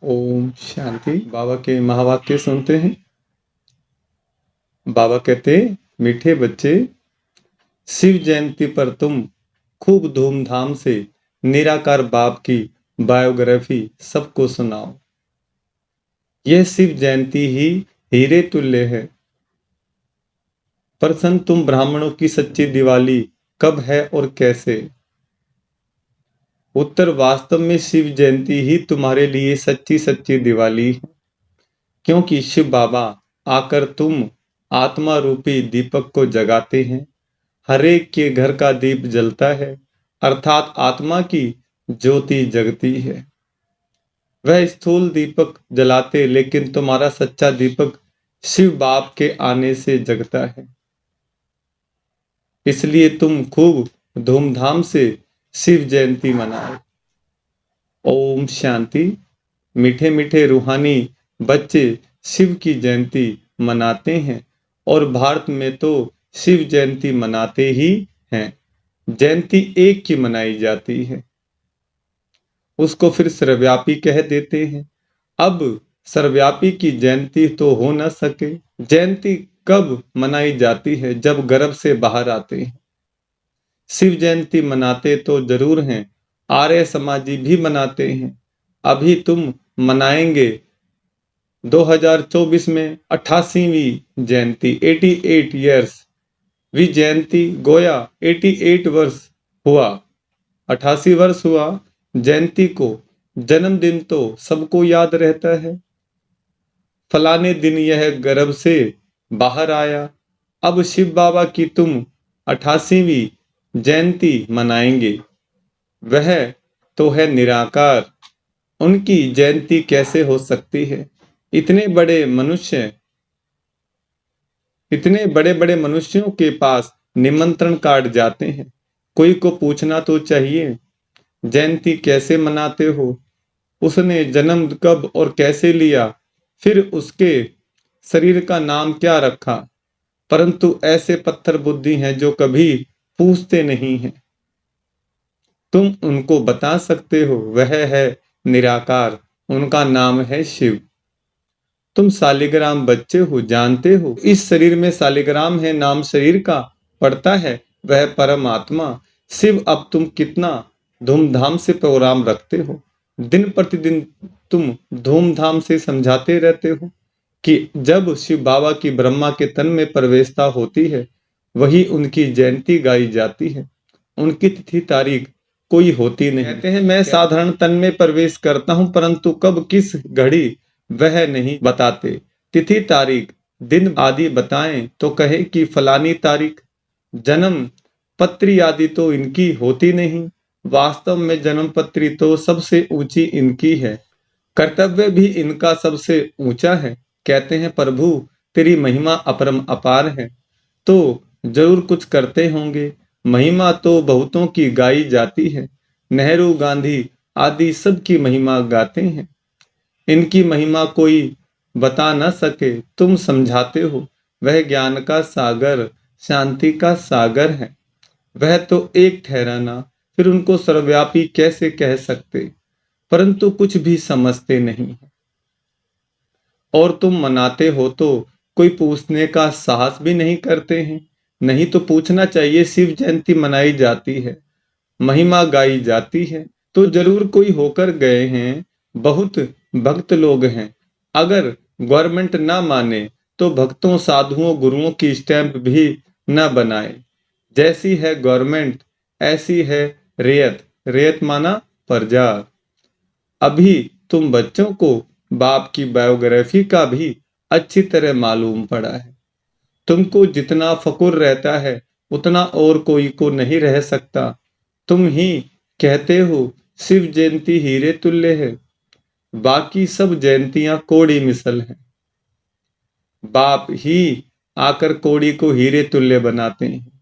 ओम शांति। बाबा के महावाक्य सुनते हैं। बाबा कहते, मीठे बच्चे, शिव जयंती पर तुम खूब धूमधाम से निराकार बाप की बायोग्राफी सबको सुनाओ। यह शिव जयंती ही हीरे तुल्य है। प्रश्न, तुम ब्राह्मणों की सच्ची दिवाली कब है और कैसे? उत्तर, वास्तव में शिव जयंती ही तुम्हारे लिए सच्ची सच्ची दिवाली है, क्योंकि शिव बाबा आकर तुम आत्मा रूपी दीपक को जगाते हैं। हर एक के घर का दीप जलता है, अर्थात आत्मा की ज्योति जगती है। वह स्थूल दीपक जलाते, लेकिन तुम्हारा सच्चा दीपक शिव बाप के आने से जगता है। इसलिए तुम खूब धूमधाम से शिव जयंती मनाओ। ओम शांति। मीठे मीठे रूहानी बच्चे शिव की जयंती मनाते हैं, और भारत में तो शिव जयंती मनाते ही हैं। जयंती एक की मनाई जाती है, उसको फिर सर्वव्यापी कह देते हैं। अब सर्वव्यापी की जयंती तो हो न सके। जयंती कब मनाई जाती है? जब गर्भ से बाहर आते हैं। शिव जयंती मनाते तो जरूर हैं, आर्य समाजी भी मनाते हैं। अभी तुम मनाएंगे 2024 में 88वीं जयंती, 88 ईयर्स वी जयंती। गोया 88 वर्ष हुआ, 88 वर्ष हुआ जयंती को। जन्मदिन तो सबको याद रहता है, फलाने दिन यह गर्भ से बाहर आया। अब शिव बाबा की तुम 88वीं जयंती मनाएंगे। वह तो है निराकार, उनकी जयंती कैसे हो सकती है? इतने बड़े बड़े मनुष्यों के पास निमंत्रण कार्ड जाते हैं। कोई को पूछना तो चाहिए, जयंती कैसे मनाते हो? उसने जन्म कब और कैसे लिया? फिर उसके शरीर का नाम क्या रखा? परंतु ऐसे पत्थर बुद्धि हैं जो कभी पूछते नहीं हैं। तुम उनको बता सकते हो, वह है निराकार, उनका नाम है शिव। तुम शालिग्राम बच्चे हो, जानते हो इस शरीर में शालिग्राम है, नाम शरीर का पड़ता है, वह परमात्मा शिव। अब तुम कितना धूमधाम से प्रोग्राम रखते हो, दिन प्रतिदिन तुम धूमधाम से समझाते रहते हो कि जब शिव बाबा की ब्रह्मा के तन में प्रवेशता होती है, वही उनकी जयंती गाई जाती है। उनकी तिथि तारीख कोई होती नहीं। कहते हैं, मैं साधारण तन में प्रवेश करता हूं, परंतु कब किस घड़ी वह नहीं बताते। तिथि तारीख दिन आदि बताएं तो कहे कि फलानी तारीख। जन्म पत्री आदि तो इनकी होती नहीं। वास्तव में जन्म पत्री तो सबसे ऊंची इनकी है, कर्तव्य भी इनका सबसे ऊंचा है। कहते हैं, प्रभु तेरी महिमा अपरम अपार है, तो जरूर कुछ करते होंगे। महिमा तो बहुतों की गाई जाती है, नेहरू गांधी आदि सबकी महिमा गाते हैं। इनकी महिमा कोई बता न सके, तुम समझाते हो। वह ज्ञान का सागर, शांति का सागर है। वह तो एक ठहराना, फिर उनको सर्वव्यापी कैसे कह सकते? परंतु कुछ भी समझते नहीं है। और तुम मनाते हो तो कोई पूछने का साहस भी नहीं करते हैं। नहीं तो पूछना चाहिए, शिव जयंती मनाई जाती है, महिमा गाई जाती है, तो जरूर कोई होकर गए हैं। बहुत भक्त लोग हैं। अगर गवर्नमेंट ना माने तो भक्तों, साधुओं, गुरुओं की स्टैंप भी न बनाए। जैसी है गवर्नमेंट, ऐसी है रेयत। रेयत माना प्रजा। अभी तुम बच्चों को बाप की बायोग्राफी का भी अच्छी तरह मालूम पड़ा है। तुमको जितना फकुर रहता है, उतना और कोई को नहीं रह सकता। तुम ही कहते हो शिव जयंती हीरे तुल्य है, बाकी सब जयंतियां कोड़ी मिसल हैं। बाप ही आकर कोड़ी को हीरे तुल्य बनाते हैं।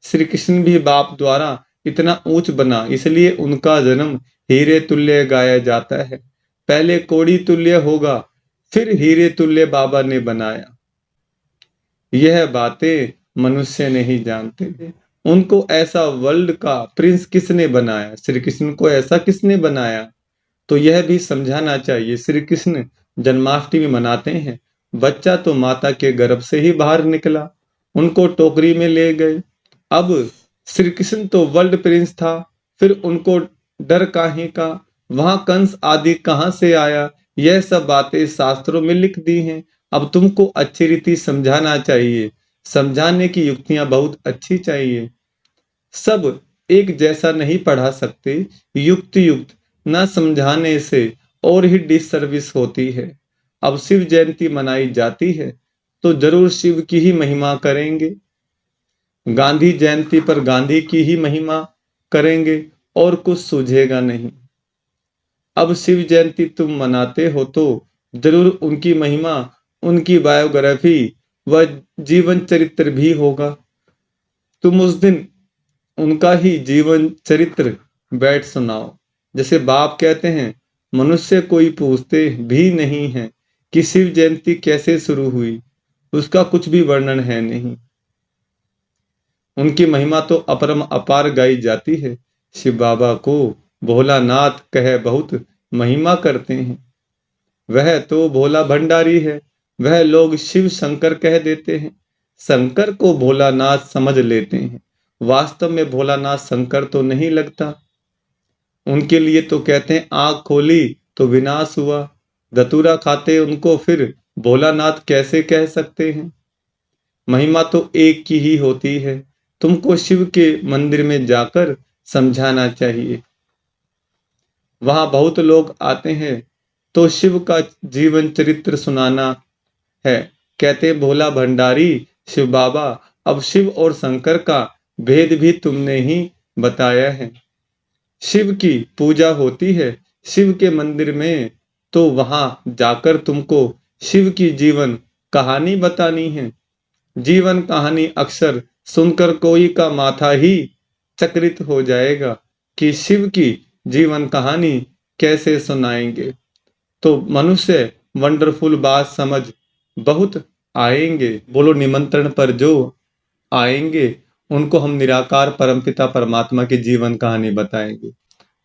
श्री कृष्ण भी बाप द्वारा इतना ऊंच बना, इसलिए उनका जन्म हीरे तुल्य गाया जाता है। पहले कोड़ी तुल्य होगा, फिर हीरे तुल्य बाबा ने बनाया। यह बातें मनुष्य नहीं जानते। उनको ऐसा वर्ल्ड का प्रिंस किसने बनाया? श्री कृष्ण को ऐसा किसने बनाया? तो यह भी समझाना चाहिए। श्री कृष्ण जन्माष्टमी मनाते हैं, बच्चा तो माता के गर्भ से ही बाहर निकला, उनको टोकरी में ले गए। अब श्री कृष्ण तो वर्ल्ड प्रिंस था, फिर उनको डर काहे का, वहां कंस आदि कहां से आया, यह सब बातें शास्त्रों में लिख दी हैं। अब तुमको अच्छी रीति समझाना चाहिए, समझाने की युक्तियां बहुत अच्छी चाहिए। सब एक जैसा नहीं पढ़ा सकते, युक्त युक्त न समझाने से और ही डिससर्विस होती है। अब शिव जयंती मनाई जाती है तो जरूर शिव की ही महिमा करेंगे, गांधी जयंती पर गांधी की ही महिमा करेंगे और कुछ सूझेगा नहीं। अब शिव जयंती तुम मनाते हो तो जरूर उनकी महिमा, उनकी बायोग्राफी व जीवन चरित्र भी होगा। तुम उस दिन उनका ही जीवन चरित्र बैठ सुनाओ। जैसे बाप कहते हैं, मनुष्य कोई पूछते भी नहीं है कि शिव जयंती कैसे शुरू हुई, उसका कुछ भी वर्णन है नहीं। उनकी महिमा तो अपरम अपार गाई जाती है। शिव बाबा को भोलानाथ कह बहुत महिमा करते हैं। वह तो भोला भंडारी है, वह लोग शिव शंकर कह देते हैं, शंकर को भोलानाथ समझ लेते हैं। वास्तव में भोलानाथ शंकर तो नहीं लगता। उनके लिए तो कहते हैं आंख खोली तो विनाश हुआ, धतूरा खाते उनको फिर भोलानाथ कैसे कह सकते हैं। महिमा तो एक की ही होती है। तुमको शिव के मंदिर में जाकर समझाना चाहिए। वहां बहुत लोग आते हैं तो शिव का जीवन चरित्र सुनाना है। कहते भोला भंडारी शिव बाबा, अब शिव और शंकर का भेद भी तुमने ही बताया है। शिव की पूजा होती है शिव के मंदिर में, तो वहां जाकर तुमको शिव की जीवन कहानी बतानी है। जीवन कहानी अक्सर सुनकर कोई का माथा ही चकित हो जाएगा कि शिव की जीवन कहानी कैसे सुनाएंगे। तो मनुष्य वंडरफुल बात समझ बहुत आएंगे। बोलो निमंत्रण पर जो आएंगे उनको हम निराकार परमपिता परमात्मा की जीवन कहानी बताएंगे।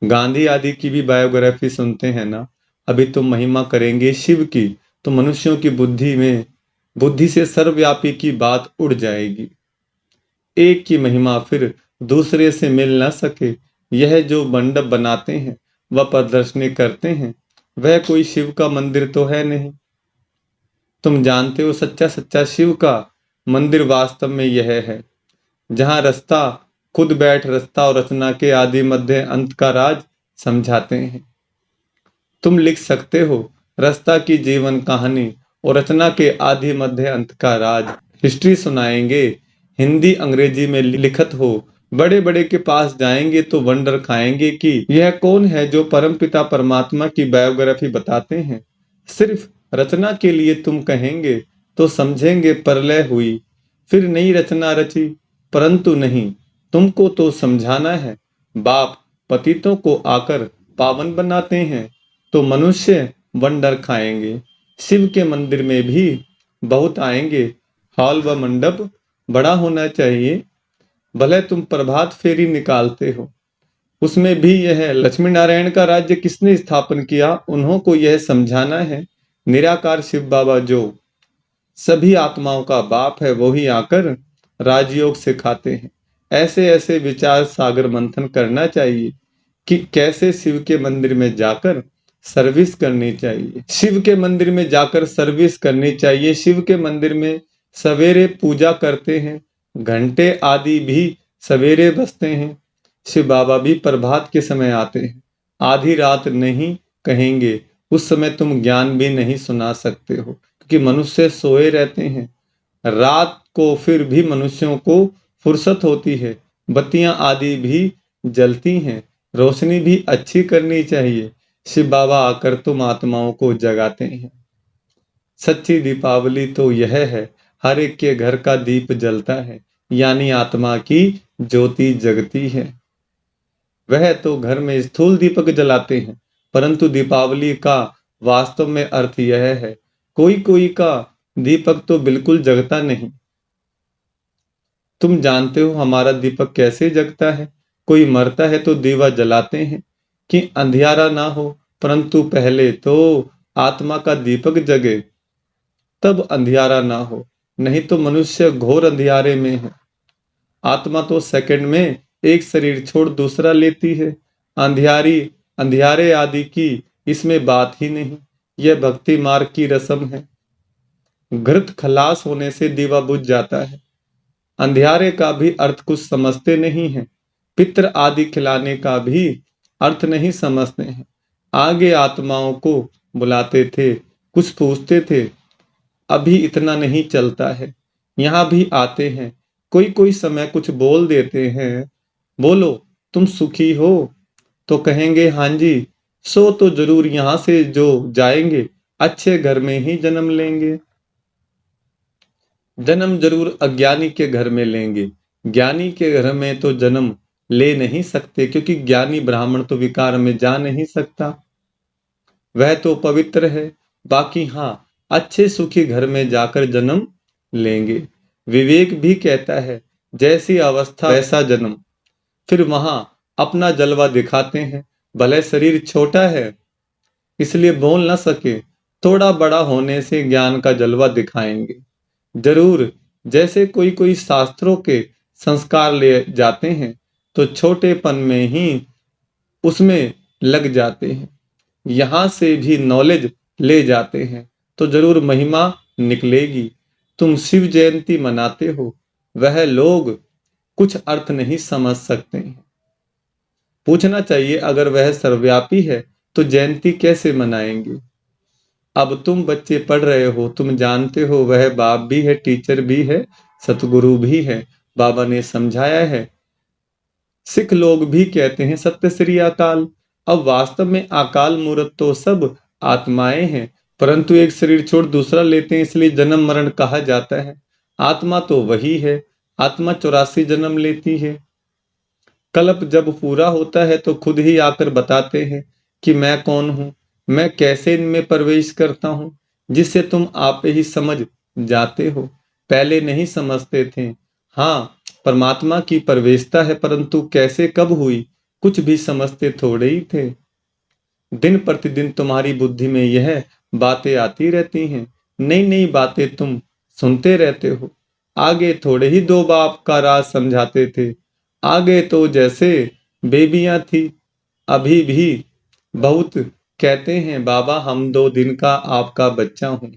गांधी आदि की भी बायोग्राफी सुनते हैं ना। अभी तो महिमा करेंगे शिव की, तो मनुष्यों की बुद्धि से सर्वव्यापी की बात उड़ जाएगी। एक की महिमा फिर दूसरे से मिल न सके। यह जो मंडप बनाते हैं वह प्रदर्शनी करते हैं, वह कोई शिव का मंदिर तो है नहीं। तुम जानते हो सच्चा सच्चा शिव का मंदिर वास्तव में यह है, जहां रास्ता खुद बैठ रास्ता और रचना के आदि मध्य अंत का राज समझाते हैं। तुम लिख सकते हो रास्ता की जीवन कहानी और रचना के आदि मध्य अंत का राज। हिस्ट्री सुनाएंगे, हिंदी अंग्रेजी में लिखत हो। बड़े बड़े के पास जाएंगे तो वंडर खाएंगे कि यह कौन है जो परमपिता परमात्मा की बायोग्राफी बताते हैं। सिर्फ रचना के लिए तुम कहेंगे तो समझेंगे प्रलय हुई, फिर नई रचना रची। परंतु नहीं, तुमको तो समझाना है। बाप पतितों को आकर पावन बनाते हैं तो मनुष्य वंडर खाएंगे। शिव के मंदिर में भी बहुत आएंगे। हॉल व मंडप बड़ा होना चाहिए। भले तुम प्रभात फेरी निकालते हो, उसमें भी यह लक्ष्मी नारायण का राज्य किसने स्थापन किया, उन्हों को यह समझाना है। निराकार शिव बाबा जो सभी आत्माओं का बाप है, वो ही आकर राजयोग सिखाते हैं। ऐसे ऐसे विचार सागर मंथन करना चाहिए कि कैसे शिव के मंदिर में जाकर सर्विस करनी चाहिए। शिव के मंदिर में जाकर सर्विस करनी चाहिए। शिव के मंदिर में सवेरे पूजा करते हैं, घंटे आदि भी सवेरे बजते हैं। शिव बाबा भी प्रभात के समय आते हैं। आधी रात नहीं कहेंगे, उस समय तुम ज्ञान भी नहीं सुना सकते हो, क्योंकि मनुष्य सोए रहते हैं। रात को फिर भी मनुष्यों को फुर्सत होती है, बत्तियां आदि भी जलती हैं, रोशनी भी अच्छी करनी चाहिए। शिव बाबा आकर तुम आत्माओं को जगाते हैं। सच्ची दीपावली तो यह है, हर एक के घर का दीप जलता है, यानी आत्मा की ज्योति जगती है। वह तो घर में स्थूल दीपक जलाते हैं, परंतु दीपावली का वास्तव में अर्थ यह है, कोई कोई का दीपक तो बिल्कुल जगता नहीं। तुम जानते हो हमारा दीपक कैसे जगता है। कोई मरता है तो दीवा जलाते हैं कि अंधियारा ना हो, परंतु पहले तो आत्मा का दीपक जगे, तब अंधियारा ना हो। नहीं तो मनुष्य घोर अंधियारे में है। आत्मा तो सेकंड में एक शरीर छोड़ दूसरा लेती है। अंधियारी अंधियारे आदि की इसमें बात ही नहीं। यह भक्ति मार्ग की रस्म है। घृत खलास होने से दीवा बुझ जाता है। अंधियारे का भी अर्थ कुछ समझते नहीं है। पितृ आदि खिलाने का भी अर्थ नहीं समझते हैं। आगे आत्माओं को बुलाते थे, कुछ पूछते थे, अभी इतना नहीं चलता है। यहाँ भी आते हैं, कोई कोई समय कुछ बोल देते हैं। बोलो, तुम सुखी हो? तो कहेंगे हाँ जी। सो तो जरूर यहाँ से जो जाएंगे अच्छे घर में ही जन्म लेंगे। जन्म जरूर अज्ञानी के घर में लेंगे। ज्ञानी के घर में तो जन्म ले नहीं सकते, क्योंकि ज्ञानी ब्राह्मण तो विकार में जा नहीं सकता। वह तो पवित्र है। बाकी हाँ, अच्छे सुखी घर में जाकर जन्म लेंगे। विवेक भी कहता है, जैसी अवस्था वैसा जन्म। फिर वहां अपना जलवा दिखाते हैं। भले शरीर छोटा है इसलिए बोल न सके, थोड़ा बड़ा होने से ज्ञान का जलवा दिखाएंगे जरूर। जैसे कोई कोई शास्त्रों के संस्कार ले जाते हैं तो छोटेपन में ही उसमें लग जाते हैं। यहाँ से भी नॉलेज ले जाते हैं तो जरूर महिमा निकलेगी। तुम शिव जयंती मनाते हो, वह लोग कुछ अर्थ नहीं समझ सकते हैं। पूछना चाहिए, अगर वह सर्वव्यापी है तो जयंती कैसे मनाएंगे? अब तुम बच्चे पढ़ रहे हो, तुम जानते हो वह बाप भी है, टीचर भी है, सतगुरु भी है। बाबा ने समझाया है। सिख लोग भी कहते हैं सत्य श्री अकाल। अब वास्तव में अकाल मूर्त तो सब आत्माएं हैं, परंतु एक शरीर छोड़ दूसरा लेते हैं, इसलिए जन्म मरण कहा जाता है। आत्मा तो वही है। आत्मा 84 जन्म लेती है। कल्प जब पूरा होता है तो खुद ही आकर बताते हैं कि मैं कौन हूँ, मैं कैसे इनमें प्रवेश करता हूँ, जिससे तुम आप ही समझ जाते हो। पहले नहीं समझते थे। हाँ, परमात्मा की प्रवेशता है, परंतु कैसे कब हुई कुछ भी समझते थोड़े ही थे। दिन प्रतिदिन तुम्हारी बुद्धि में यह बातें आती रहती हैं। नई नई बातें तुम सुनते रहते हो। आगे थोड़े ही दो बाप का राज समझाते थे। आगे तो जैसे बेबियां थी। अभी भी बहुत कहते हैं, बाबा हम 2 दिन का आपका बच्चा हूँ,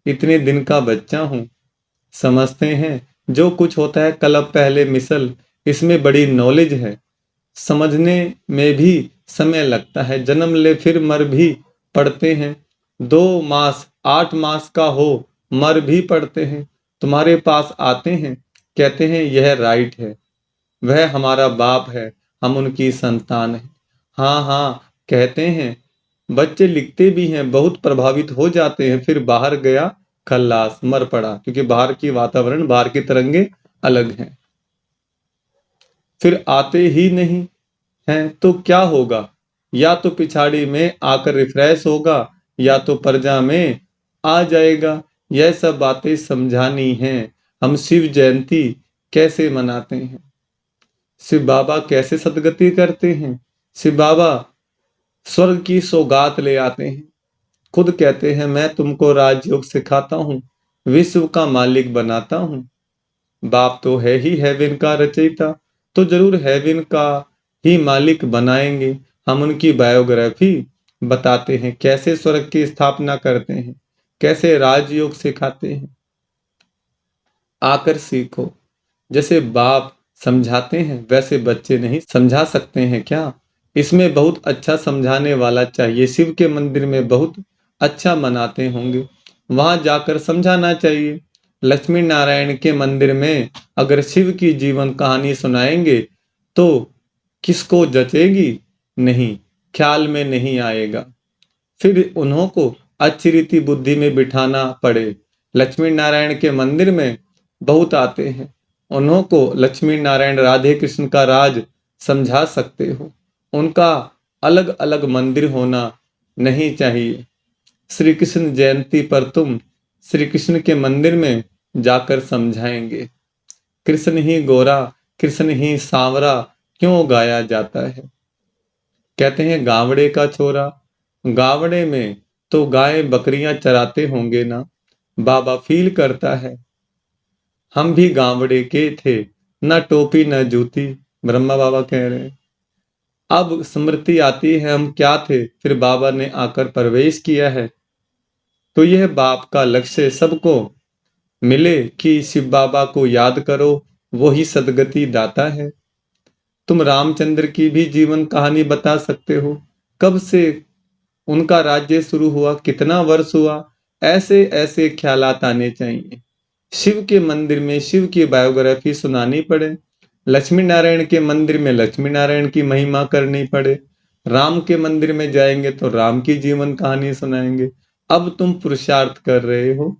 इतने दिन का बच्चा हूँ। समझते हैं जो कुछ होता है कल्प पहले मिसल, इसमें बड़ी नॉलेज है। समझने में भी समय लगता है। जन्म ले फिर मर भी पड़ते हैं। 2 मास 8 मास का हो मर भी पड़ते हैं। तुम्हारे पास आते हैं, कहते हैं यह राइट है, वह हमारा बाप है, हम उनकी संतान है। हाँ हाँ कहते हैं। बच्चे लिखते भी हैं, बहुत प्रभावित हो जाते हैं। फिर बाहर गया खल्लास, मर पड़ा, क्योंकि बाहर की वातावरण, बाहर की तरंगे अलग हैं। फिर आते ही नहीं हैं तो क्या होगा? या तो पिछाड़ी में आकर रिफ्रेश होगा, या तो प्रजा में आ जाएगा। यह सब बातें समझानी हैं। हम शिव जयंती कैसे मनाते हैं? शिव बाबा कैसे सदगति करते हैं? शिव बाबा स्वर्ग की सौगात ले आते हैं। खुद कहते हैं, मैं तुमको राजयोग सिखाता हूँ, विश्व का मालिक बनाता हूँ। बाप तो है ही हेवन का रचयिता, तो जरूर हेवन का ही मालिक बनाएंगे। हम उनकी बायोग्राफी बताते हैं, कैसे स्वर्ग की स्थापना करते हैं, कैसे राजयोग सिखाते हैं। आकर सीखो। जैसे बाप समझाते हैं वैसे बच्चे नहीं समझा सकते हैं क्या? इसमें बहुत अच्छा समझाने वाला चाहिए। शिव के मंदिर में बहुत अच्छा मनाते होंगे, वहां जाकर समझाना चाहिए। लक्ष्मी नारायण के मंदिर में अगर शिव की जीवन कहानी सुनाएंगे तो किसको जचेगी? नहीं, ख्याल में नहीं आएगा। फिर उन्हों को अच्छी रीति बुद्धि में बिठाना पड़े। लक्ष्मी नारायण के मंदिर में बहुत आते हैं, उन्हों को लक्ष्मी नारायण राधे कृष्ण का राज समझा सकते हो। उनका अलग अलग मंदिर होना नहीं चाहिए। श्री कृष्ण जयंती पर तुम श्री कृष्ण के मंदिर में जाकर समझाएंगे। कृष्ण ही गोरा, कृष्ण ही सांवरा क्यों गाया जाता है? कहते हैं गावड़े का छोरा, गावड़े में तो गाय बकरियां चराते होंगे ना। बाबा फील करता है, हम भी गावड़े के थे, न टोपी न जूती। ब्रह्मा बाबा कह रहे हैं। अब स्मृति आती है हम क्या थे, फिर बाबा ने आकर प्रवेश किया है। तो यह बाप का लक्ष्य सबको मिले कि शिव बाबा को याद करो, वो ही सदगति दाता है। तुम रामचंद्र की भी जीवन कहानी बता सकते हो, कब से उनका राज्य शुरू हुआ, कितना वर्ष हुआ, ऐसे ऐसे ख्यालात आने चाहिए। शिव के मंदिर में शिव की बायोग्राफी सुनानी पड़े, लक्ष्मी नारायण के मंदिर में लक्ष्मी नारायण की महिमा करनी पड़े, राम के मंदिर में जाएंगे तो राम की जीवन कहानी सुनाएंगे। अब तुम पुरुषार्थ कर रहे हो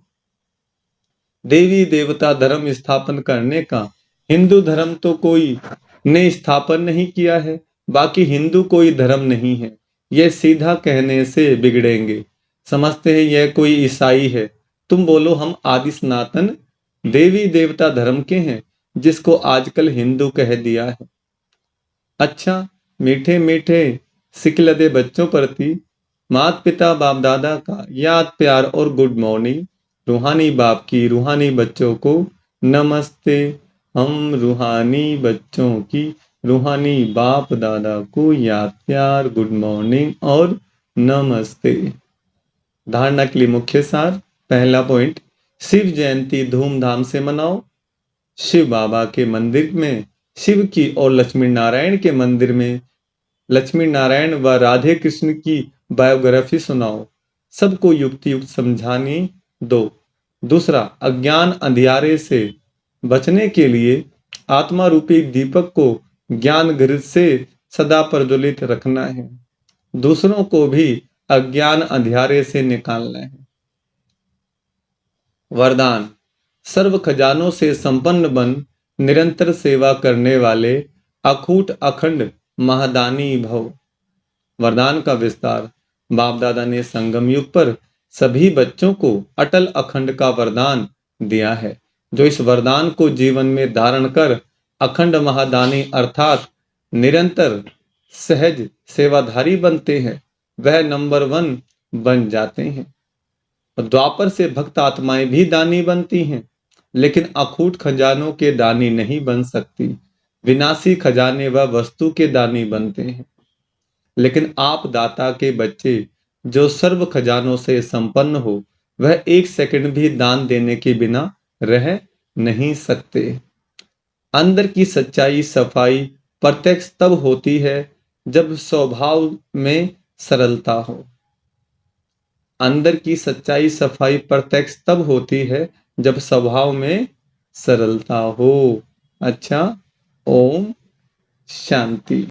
देवी देवता धर्म स्थापन करने का। हिंदू धर्म तो कोई ने स्थापन नहीं किया है, बाकी हिंदू कोई धर्म नहीं है, यह सीधा कहने से बिगड़ेंगे, समझते हैं यह कोई ईसाई है। तुम बोलो हम आदि सनातन देवी देवता धर्म के हैं, जिसको आजकल हिंदू कह दिया है। अच्छा, मीठे मीठे सिकलदे बच्चों प्रति माता पिता बाप दादा का याद प्यार और गुड मॉर्निंग। रूहानी बाप की रूहानी बच्चों को नमस्ते। हम रूहानी बच्चों की रूहानी बाप दादा को याद प्यार गुड मॉर्निंग और नमस्ते। धारणा के लिए मुख्य सार। पहला पॉइंट, शिव जयंती धूमधाम से मनाओ। शिव बाबा के मंदिर में शिव की और लक्ष्मी नारायण के मंदिर में लक्ष्मी नारायण व राधे कृष्ण की बायोग्राफी सुनाओ, सबको युक्ति युक्त समझाने दो। दूसरा, अज्ञान अंधियारे से बचने के लिए आत्मा रूपी दीपक को ज्ञान घृत से सदा प्रज्वलित रखना है, दूसरों को भी अज्ञान अंधियारे से निकालना है। वरदान, सर्व खजानों से संपन्न बन निरंतर सेवा करने वाले अखूट अखंड महादानी भव। वरदान का विस्तार। बाप दादा ने संगम युग पर सभी बच्चों को अटल अखंड का वरदान दिया है। जो इस वरदान को जीवन में धारण कर अखंड महादानी अर्थात निरंतर सहज सेवाधारी बनते हैं, वह नंबर 1 बन जाते हैं। द्वापर से भक्त आत्माएं भी दानी बनती हैं, लेकिन अखूट खजानों के दानी नहीं बन सकती। विनाशी खजाने व वस्तु के दानी बनते हैं, लेकिन आप दाता के बच्चे जो सर्व खजानों से संपन्न हो, वह एक सेकंड भी दान देने के बिना रह नहीं सकते। अंदर की सच्चाई सफाई प्रत्यक्ष तब होती है जब स्वभाव में सरलता हो। अंदर की सच्चाई सफाई प्रत्यक्ष तब होती है जब स्वभाव में सरलता हो। अच्छा, ओम शांति।